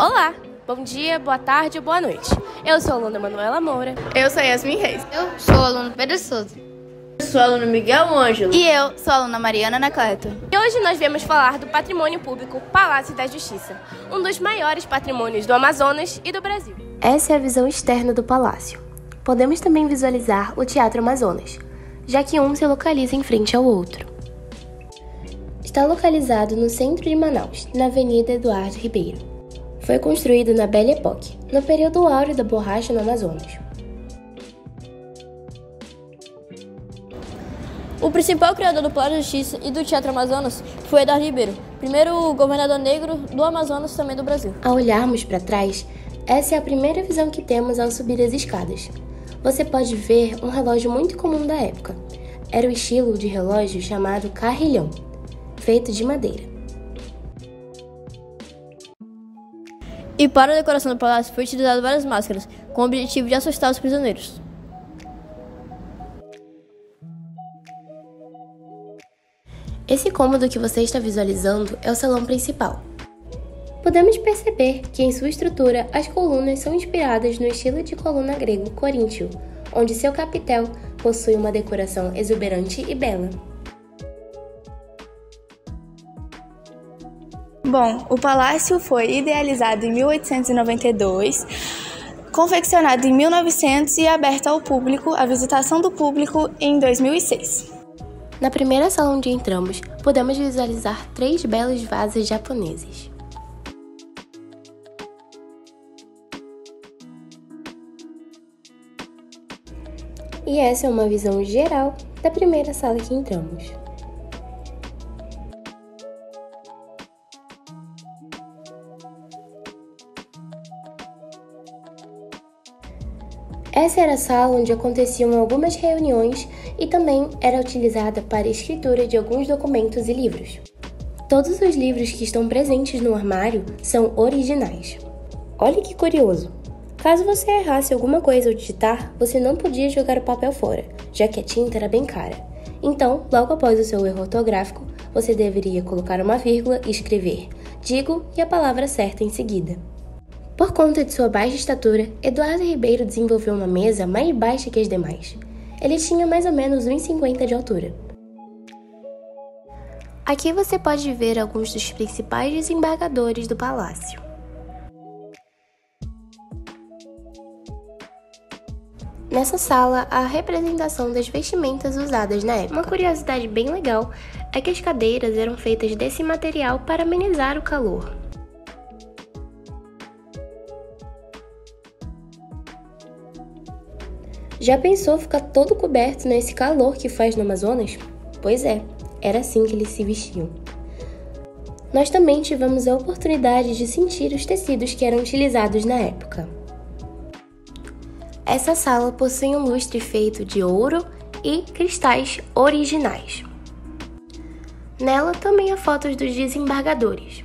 Olá, bom dia, boa tarde ou boa noite. Eu sou a aluna Manuela Moura. Eu sou Yasmin Reis. Eu sou o aluno Pedro Souza. Eu sou o aluno Miguel Ângelo. E eu sou a aluna Mariana Anacleto. E hoje nós viemos falar do patrimônio público Palácio da Justiça, um dos maiores patrimônios do Amazonas e do Brasil. Essa é a visão externa do palácio. Podemos também visualizar o Teatro Amazonas, já que um se localiza em frente ao outro. Está localizado no centro de Manaus, na Avenida Eduardo Ribeiro. Foi construído na Belle Époque, no período áureo da borracha no Amazonas. O principal criador do Palácio da Justiça e do Teatro Amazonas foi Eduardo Ribeiro, primeiro governador negro do Amazonas e também do Brasil. Ao olharmos para trás, essa é a primeira visão que temos ao subir as escadas. Você pode ver um relógio muito comum da época. Era o estilo de relógio chamado carrilhão, feito de madeira. E para a decoração do palácio foi utilizado várias máscaras, com o objetivo de assustar os prisioneiros. Esse cômodo que você está visualizando é o salão principal. Podemos perceber que em sua estrutura as colunas são inspiradas no estilo de coluna grego coríntio, onde seu capitel possui uma decoração exuberante e bela. Bom, o palácio foi idealizado em 1892, confeccionado em 1900 e aberto ao público, à visitação do público, em 2006. Na primeira sala onde entramos, podemos visualizar 3 belos vasos japoneses. E essa é uma visão geral da primeira sala que entramos. Essa era a sala onde aconteciam algumas reuniões e também era utilizada para a escritura de alguns documentos e livros. Todos os livros que estão presentes no armário são originais. Olha que curioso! Caso você errasse alguma coisa ao digitar, você não podia jogar o papel fora, já que a tinta era bem cara. Então, logo após o seu erro ortográfico, você deveria colocar uma vírgula e escrever "digo" e a palavra certa em seguida. Por conta de sua baixa estatura, Eduardo Ribeiro desenvolveu uma mesa mais baixa que as demais. Ele tinha mais ou menos 1,50 m de altura. Aqui você pode ver alguns dos principais desembargadores do palácio. Nessa sala, há a representação das vestimentas usadas na época. Uma curiosidade bem legal é que as cadeiras eram feitas desse material para amenizar o calor. Já pensou ficar todo coberto nesse calor que faz no Amazonas? Pois é, era assim que eles se vestiam. Nós também tivemos a oportunidade de sentir os tecidos que eram utilizados na época. Essa sala possui um lustre feito de ouro e cristais originais. Nela também há fotos dos desembargadores.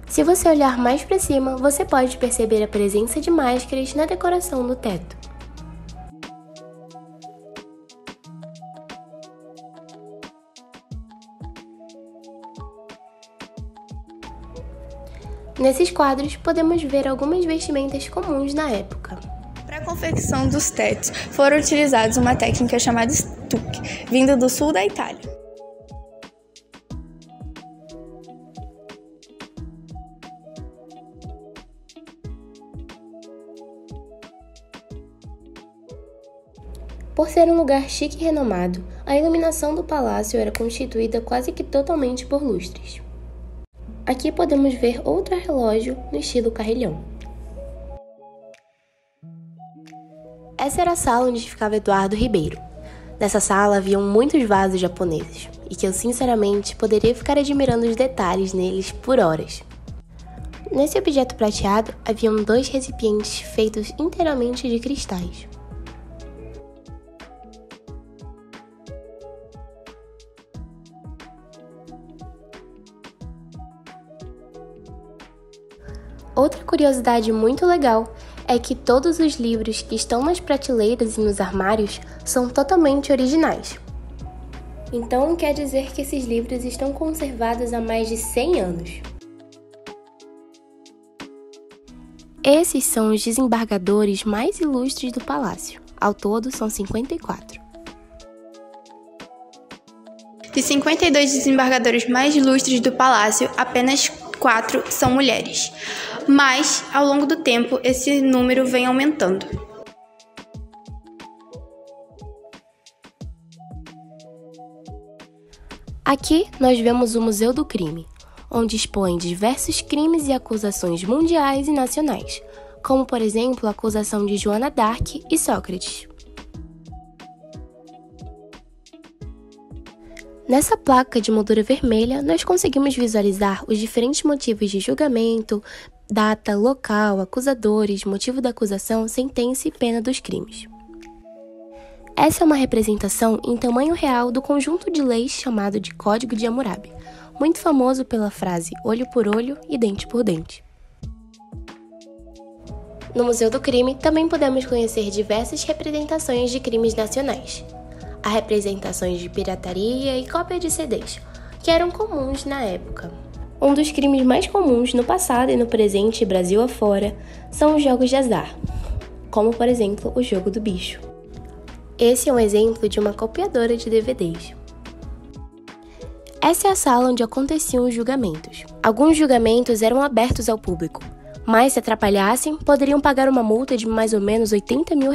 Se você olhar mais para cima, você pode perceber a presença de máscaras na decoração do teto. Nesses quadros, podemos ver algumas vestimentas comuns na época. Para a confecção dos tetos, foram utilizados uma técnica chamada stucco, vinda do sul da Itália. Por ser um lugar chique e renomado, a iluminação do palácio era constituída quase que totalmente por lustres. Aqui podemos ver outro relógio no estilo carrilhão. Essa era a sala onde ficava Eduardo Ribeiro. Nessa sala haviam muitos vasos japoneses, e que eu sinceramente poderia ficar admirando os detalhes neles por horas. Nesse objeto prateado haviam 2 recipientes feitos inteiramente de cristais. Outra curiosidade muito legal é que todos os livros que estão nas prateleiras e nos armários são totalmente originais. Então quer dizer que esses livros estão conservados há mais de 100 anos. Esses são os desembargadores mais ilustres do palácio. Ao todo, são 54. De 52 desembargadores mais ilustres do palácio, apenas 4 são mulheres. Mas, ao longo do tempo, esse número vem aumentando. Aqui nós vemos o Museu do Crime, onde expõe diversos crimes e acusações mundiais e nacionais, como, por exemplo, a acusação de Joana d'Arc e Sócrates. Nessa placa de moldura vermelha, nós conseguimos visualizar os diferentes motivos de julgamento, data, local, acusadores, motivo da acusação, sentença e pena dos crimes. Essa é uma representação em tamanho real do conjunto de leis chamado de Código de Hammurabi, muito famoso pela frase olho por olho e dente por dente. No Museu do Crime, também podemos conhecer diversas representações de crimes nacionais. Há representações de pirataria e cópia de CDs, que eram comuns na época. Um dos crimes mais comuns no passado e no presente, Brasil afora, são os jogos de azar, como por exemplo o jogo do bicho. Esse é um exemplo de uma copiadora de DVDs. Essa é a sala onde aconteciam os julgamentos. Alguns julgamentos eram abertos ao público, mas se atrapalhassem, poderiam pagar uma multa de mais ou menos R$80 mil.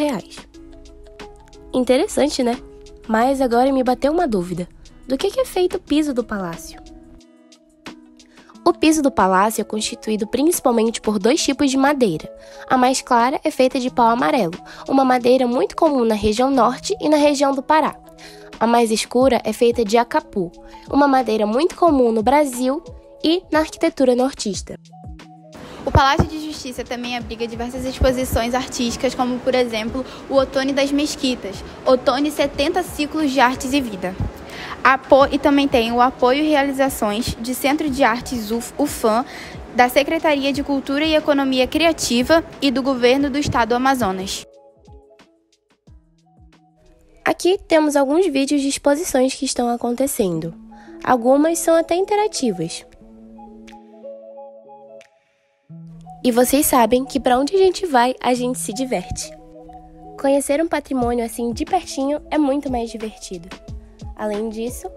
Interessante, né? Mas agora me bateu uma dúvida. Do que é feito o piso do palácio? O piso do palácio é constituído principalmente por 2 tipos de madeira. A mais clara é feita de pau amarelo, uma madeira muito comum na região norte e na região do Pará. A mais escura é feita de acapu, uma madeira muito comum no Brasil e na arquitetura nortista. O Palácio de Justiça também abriga diversas exposições artísticas, como, por exemplo, o Outono das Mesquitas, Outono e 70 Ciclos de Artes e Vida. E também tem o apoio e realizações de Centro de Artes UFAM, da Secretaria de Cultura e Economia Criativa e do Governo do Estado do Amazonas. Aqui temos alguns vídeos de exposições que estão acontecendo. Algumas são até interativas. E vocês sabem que para onde a gente vai, a gente se diverte. Conhecer um patrimônio assim de pertinho é muito mais divertido. Além disso,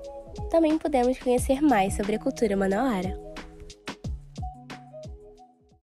também podemos conhecer mais sobre a cultura manauara.